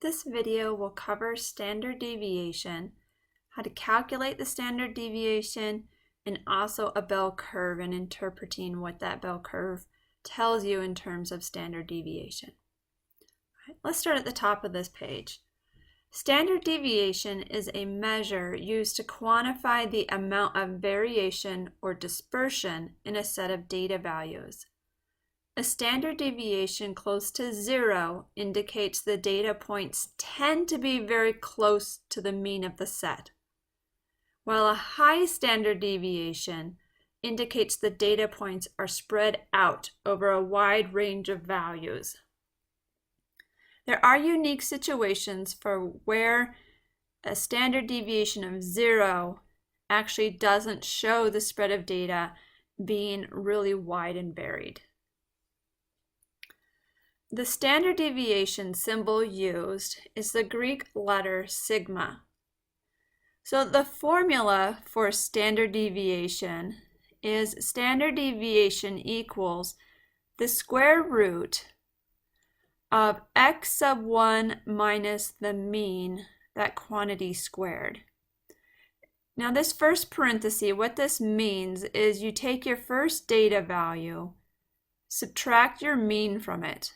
This video will cover standard deviation, how to calculate the standard deviation, and also a bell curve and interpreting what that bell curve tells you in terms of standard deviation. All right, let's start at the top of this page. Standard deviation is a measure used to quantify the amount of variation or dispersion in a set of data values. A standard deviation close to 0 indicates the data points tend to be very close to the mean of the set, while a high standard deviation indicates the data points are spread out over a wide range of values. There are unique situations for where a standard deviation of 0 actually doesn't show the spread of data being really wide and varied. The standard deviation symbol used is the Greek letter sigma. So the formula for standard deviation is standard deviation equals the square root of x sub 1 minus the mean, that quantity squared. Now this first parenthesis, what this means is you take your first data value, subtract your mean from it.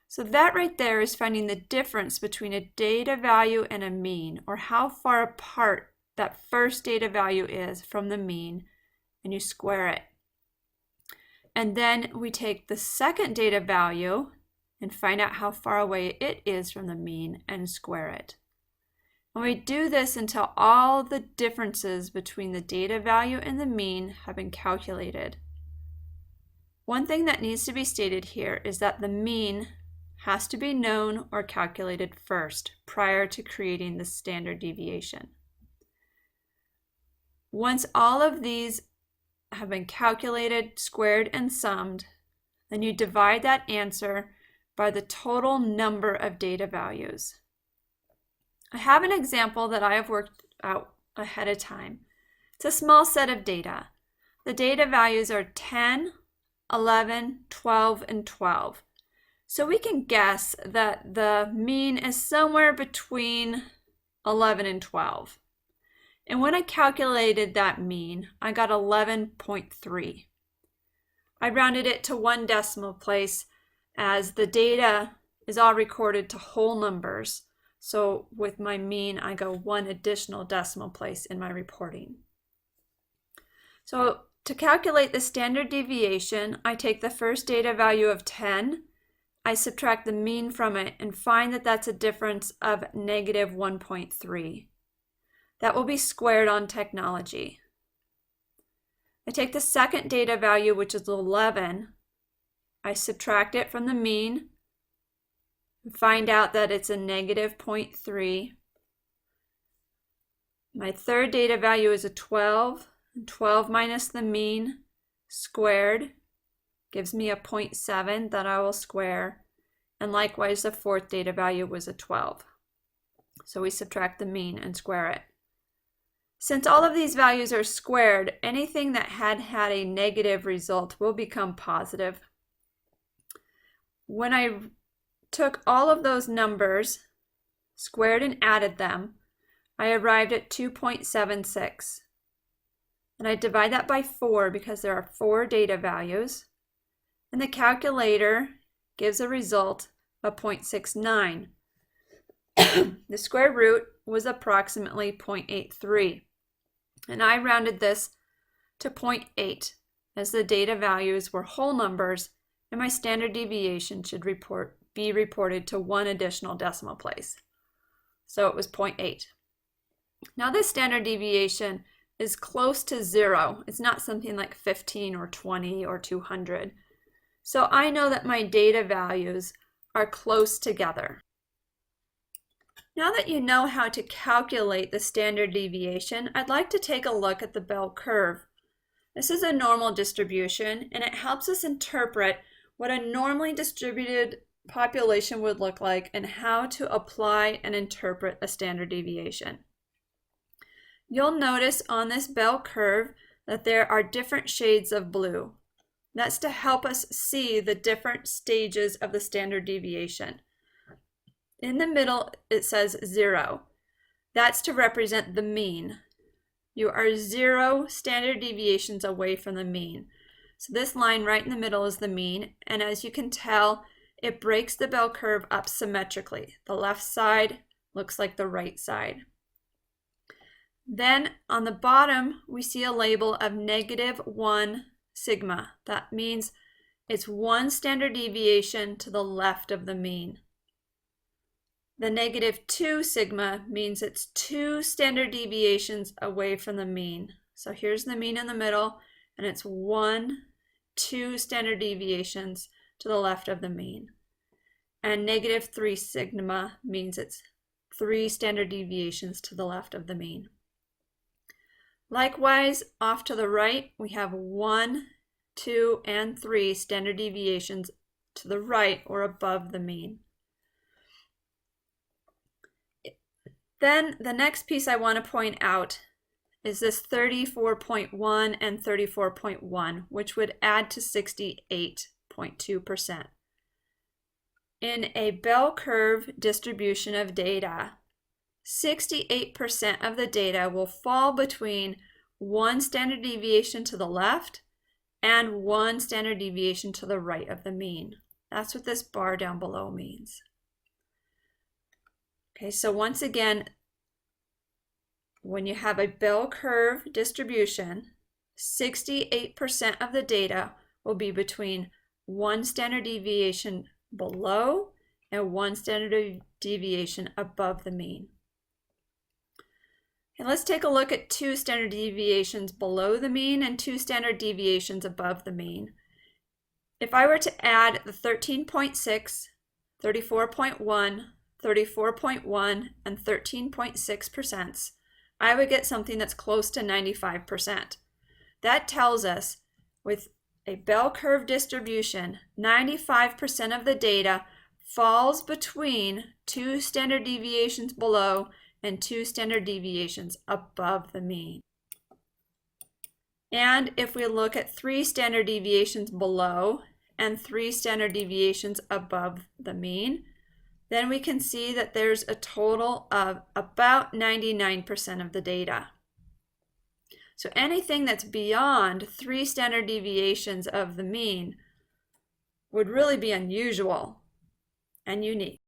So that right there is finding the difference between a data value and a mean, or how far apart that first data value is from the mean, and you square it. And then we take the second data value and find out how far away it is from the mean and square it. And we do this until all the differences between the data value and the mean have been calculated. One thing that needs to be stated here is that the mean has to be known or calculated first prior to creating the standard deviation. Once all of these have been calculated, squared, and summed, then you divide that answer by the total number of data values. I have an example that I have worked out ahead of time. It's a small set of data. The data values are 10, 11, 12, and 12. So we can guess that the mean is somewhere between 11 and 12. And when I calculated that mean, I got 11.3. I rounded it to 1 decimal place as the data is all recorded to whole numbers. So with my mean, I go 1 additional decimal place in my reporting. So to calculate the standard deviation, I take the first data value of 10, I subtract the mean from it and find that that's a difference of negative 1.3. That will be squared on technology. I take the second data value, which is 11. I subtract it from the mean and find out that it's a negative 0.3. My third data value is a 12. 12 minus the mean squared gives me a 0.7 that I will square, and likewise the fourth data value was a 12. So we subtract the mean and square it. Since all of these values are squared, anything that had a negative result will become positive. When I took all of those numbers, squared and added them, I arrived at 2.76. And I divide that by 4 because there are 4 data values. And the calculator gives a result of 0.69. The square root was approximately 0.83. And I rounded this to 0.8 as the data values were whole numbers and my standard deviation should be reported to 1 additional decimal place. So it was 0.8. Now this standard deviation is close to 0. It's not something like 15 or 20 or 200. So I know that my data values are close together. Now that you know how to calculate the standard deviation, I'd like to take a look at the bell curve. This is a normal distribution, and it helps us interpret what a normally distributed population would look like and how to apply and interpret a standard deviation. You'll notice on this bell curve that there are different shades of blue. That's to help us see the different stages of the standard deviation. In the middle, it says 0. That's to represent the mean. You are 0 standard deviations away from the mean. So this line right in the middle is the mean, and as you can tell, it breaks the bell curve up symmetrically. The left side looks like the right side. Then on the bottom, we see a label of -1 sigma. That means it's 1 standard deviation to the left of the mean. The -2 sigma means it's 2 standard deviations away from the mean. So here's the mean in the middle, and it's 2 standard deviations to the left of the mean. And -3 sigma means it's 3 standard deviations to the left of the mean. Likewise, off to the right, we have 1, 2, and 3 standard deviations to the right or above the mean. Then the next piece I want to point out is this 34.1 and 34.1, which would add to 68.2%. In a bell curve distribution of data, 68% of the data will fall between 1 standard deviation to the left and 1 standard deviation to the right of the mean. That's what this bar down below means. Okay, so once again, when you have a bell curve distribution, 68% of the data will be between 1 standard deviation below and 1 standard deviation above the mean. And let's take a look at 2 standard deviations below the mean and 2 standard deviations above the mean. If I were to add the 13.6, 34.1, 34.1, and 13.6%, I would get something that's close to 95%. That tells us with a bell curve distribution, 95% of the data falls between 2 standard deviations below and 2 standard deviations above the mean. And if we look at 3 standard deviations below and 3 standard deviations above the mean, then we can see that there's a total of about 99% of the data. So anything that's beyond 3 standard deviations of the mean would really be unusual and unique.